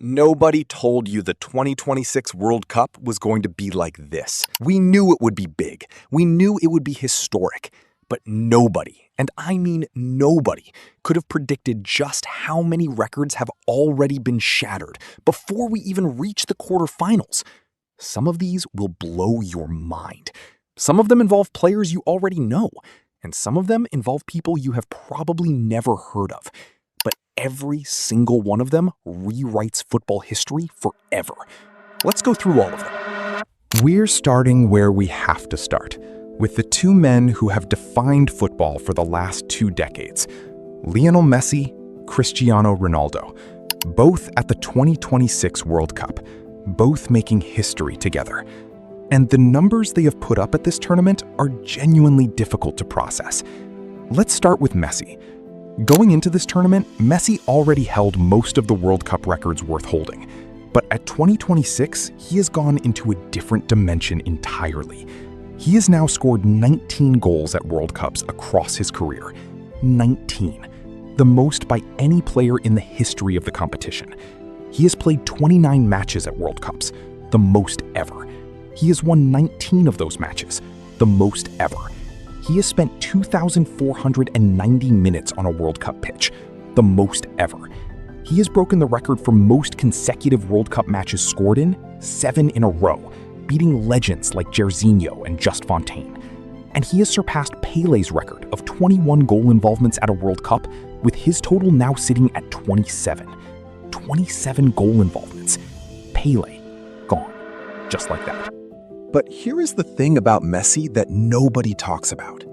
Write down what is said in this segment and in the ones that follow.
Nobody told you the 2026 World Cup was going to be like this. We knew it would be big. We knew it would be historic. But nobody, and I mean nobody, could have predicted just how many records have already been shattered before we even reach the quarterfinals. Some of these will blow your mind. Some of them involve players you already know, and some of them involve people you have probably never heard of. But every single one of them rewrites football history forever. Let's go through all of them. We're starting where we have to start, with the two men who have defined football for the last 2 decades, Lionel Messi, Cristiano Ronaldo, both at the 2026 World Cup, both making history together. And the numbers they have put up at this tournament are genuinely difficult to process. Let's start with Messi. Going into this tournament, Messi already held most of the World Cup records worth holding. But at 2026, he has gone into a different dimension entirely. He has now scored 19 goals at World Cups across his career. 19. The most by any player in the history of the competition. He has played 29 matches at World Cups, the most ever. He has won 19 of those matches, the most ever. He has spent 2,490 minutes on a World Cup pitch, the most ever. He has broken the record for most consecutive World Cup matches scored in, 7 in a row, beating legends like Jairzinho and Just Fontaine. And he has surpassed Pele's record of 21 goal involvements at a World Cup, with his total now sitting at 27. 27 goal involvements. Pele, gone, just like that. But here is the thing about Messi that nobody talks about.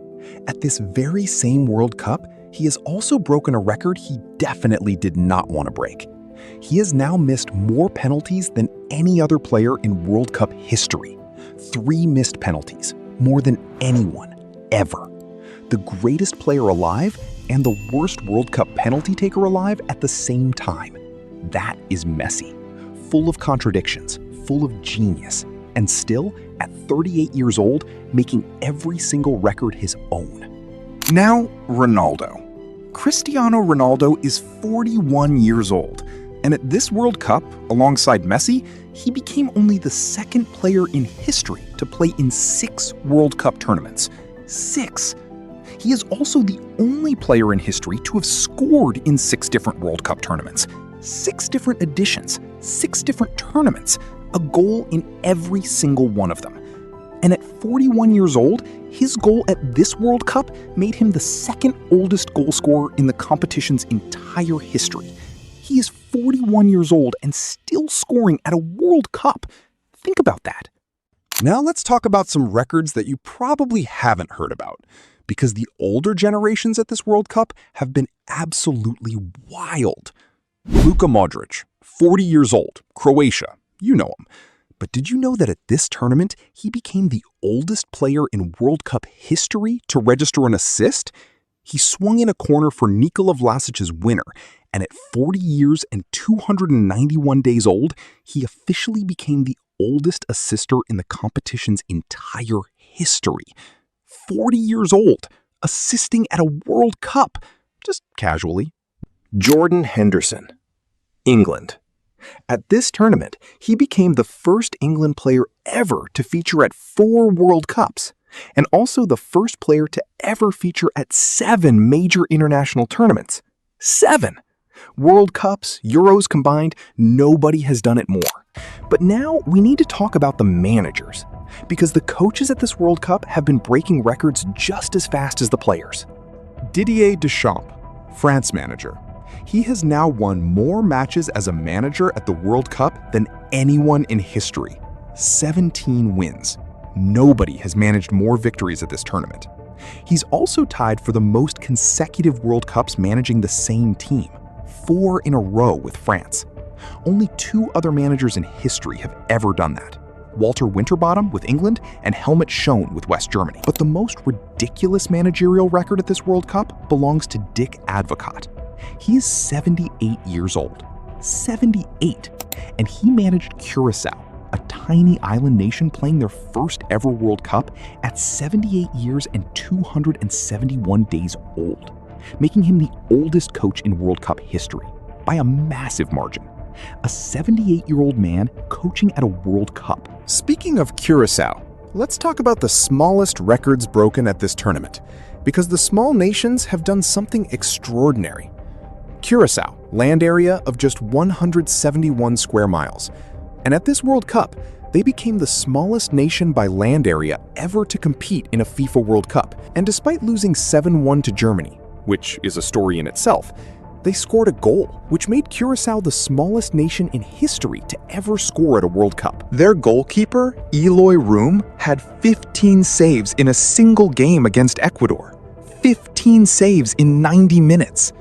At this very same World Cup, he has also broken a record he definitely did not want to break. He has now missed more penalties than any other player in World Cup history. 3 missed penalties, more than anyone, ever. The greatest player alive and the worst World Cup penalty taker alive at the same time. That is Messi. Full of contradictions, full of genius, and still, at 38 years old, making every single record his own. Now, Ronaldo. Cristiano Ronaldo is 41 years old, and at this World Cup, alongside Messi, he became only the 2nd player in history to play in 6 World Cup tournaments. 6! He is also the only player in history to have scored in 6 different World Cup tournaments. 6 different editions, 6 different tournaments, a goal in every single one of them. And at 41 years old, his goal at this World Cup made him the 2nd oldest goal scorer in the competition's entire history. He is 41 years old and still scoring at a World Cup. Think about that. Now let's talk about some records that you probably haven't heard about, because the older generations at this World Cup have been absolutely wild. Luka Modric, 40 years old, Croatia. You know him. But did you know that at this tournament, he became the oldest player in World Cup history to register an assist? He swung in a corner for Nikola Vlasic's winner, and at 40 years and 291 days old, he officially became the oldest assister in the competition's entire history. 40 years old, assisting at a World Cup, just casually. Jordan Henderson, England. At this tournament, he became the first England player ever to feature at 4 World Cups, and also the first player to ever feature at 7 major international tournaments. 7! World Cups, Euros combined, nobody has done it more. But now we need to talk about the managers, because the coaches at this World Cup have been breaking records just as fast as the players. Didier Deschamps, France manager. He has now won more matches as a manager at the World Cup than anyone in history. 17 wins. Nobody has managed more victories at this tournament. He's also tied for the most consecutive World Cups managing the same team, 4 in a row with France. Only 2 other managers in history have ever done that. Walter Winterbottom with England and Helmut Schoen with West Germany. But the most ridiculous managerial record at this World Cup belongs to Dick Advocaat. He is 78 years old. 78! And he managed Curacao, a tiny island nation playing their first ever World Cup at 78 years and 271 days old, making him the oldest coach in World Cup history by a massive margin. A 78-year-old man coaching at a World Cup. Speaking of Curaçao, let's talk about the smallest records broken at this tournament, because the small nations have done something extraordinary. Curaçao, land area of just 171 square miles. And at this World Cup, they became the smallest nation by land area ever to compete in a FIFA World Cup. And despite losing 7-1 to Germany, which is a story in itself, they scored a goal, which made Curaçao the smallest nation in history to ever score at a World Cup. Their goalkeeper, Eloy Room, had 15 saves in a single game against Ecuador. 15 saves in 90 minutes.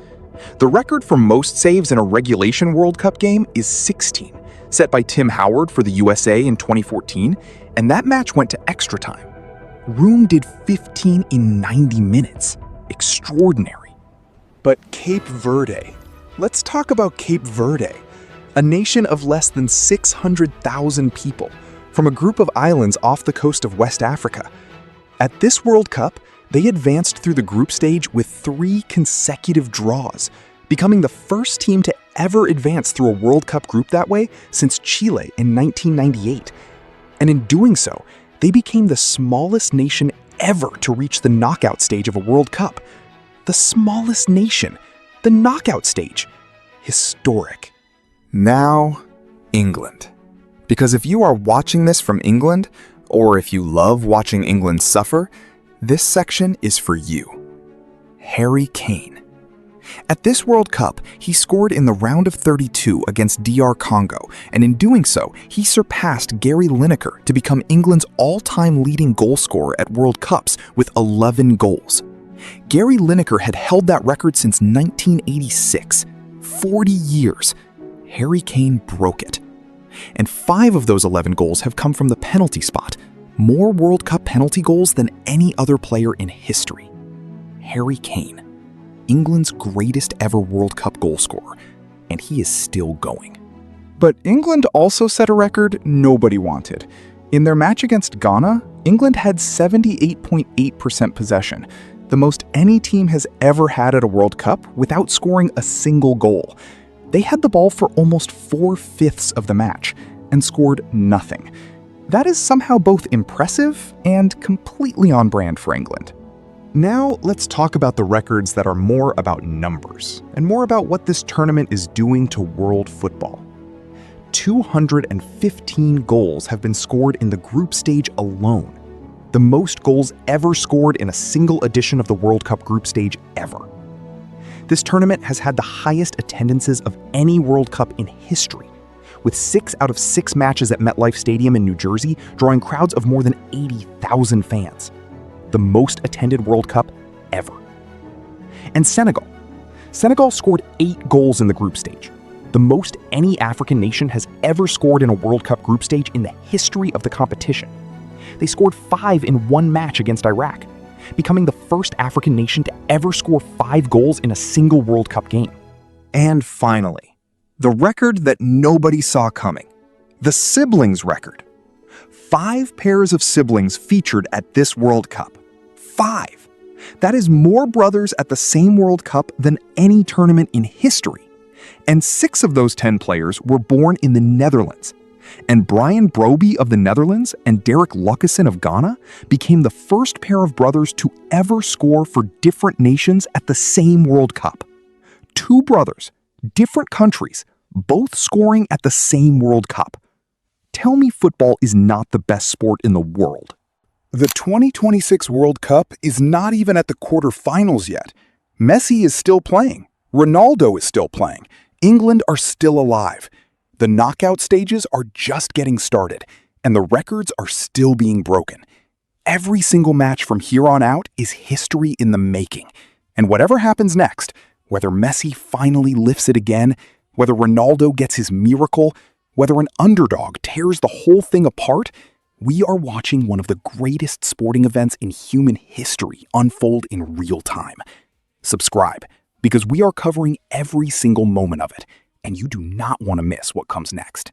The record for most saves in a regulation World Cup game is 16, set by Tim Howard for the USA in 2014, and that match went to extra time. Room did 15 in 90 minutes. Extraordinary. But Cape Verde. Let's talk about Cape Verde, a nation of less than 600,000 people from a group of islands off the coast of West Africa. At this World Cup, they advanced through the group stage with 3 consecutive draws, becoming the first team to ever advance through a World Cup group that way since Chile in 1998. And in doing so, they became the smallest nation ever to reach the knockout stage of a World Cup. The smallest nation, the knockout stage. Historic. Now, England. Because if you are watching this from England, or if you love watching England suffer, this section is for you. Harry Kane. At this World Cup, he scored in the round of 32 against DR Congo, and in doing so, he surpassed Gary Lineker to become England's all-time leading goal scorer at World Cups with 11 goals. Gary Lineker had held that record since 1986, 40 years. Harry Kane broke it. And 5 of those 11 goals have come from the penalty spot, more World Cup penalty goals than any other player in history. Harry Kane, England's greatest ever World Cup goal scorer, and he is still going. But England also set a record nobody wanted. In their match against Ghana, England had 78.8% possession, the most any team has ever had at a World Cup without scoring a single goal. They had the ball for almost 4/5 of the match and scored nothing. That is somehow both impressive and completely on brand for England. Now let's talk about the records that are more about numbers and more about what this tournament is doing to world football. 215 goals have been scored in the group stage alone, the most goals ever scored in a single edition of the World Cup group stage ever. This tournament has had the highest attendances of any World Cup in history, with 6 out of 6 matches at MetLife Stadium in New Jersey drawing crowds of more than 80,000 fans, the most attended World Cup ever. And Senegal. Senegal scored 8 goals in the group stage, the most any African nation has ever scored in a World Cup group stage in the history of the competition. They scored 5 in one match against Iraq, becoming the first African nation to ever score 5 goals in a single World Cup game. And finally, the record that nobody saw coming, the siblings record. 5 pairs of siblings featured at this World Cup. 5. That is more brothers at the same World Cup than any tournament in history. And 6 of those 10 players were born in the Netherlands. And Brian Brobbey of the Netherlands and Derek Lucassen of Ghana became the first pair of brothers to ever score for different nations at the same World Cup. 2 brothers, different countries, both scoring at the same World Cup. Tell me football is not the best sport in the world. The 2026 World Cup is not even at the quarterfinals yet. Messi is still playing. Ronaldo is still playing. England are still alive. The knockout stages are just getting started, and the records are still being broken. Every single match from here on out is history in the making. And whatever happens next, whether Messi finally lifts it again, whether Ronaldo gets his miracle, whether an underdog tears the whole thing apart, we are watching one of the greatest sporting events in human history unfold in real time. Subscribe, because we are covering every single moment of it, and you do not want to miss what comes next.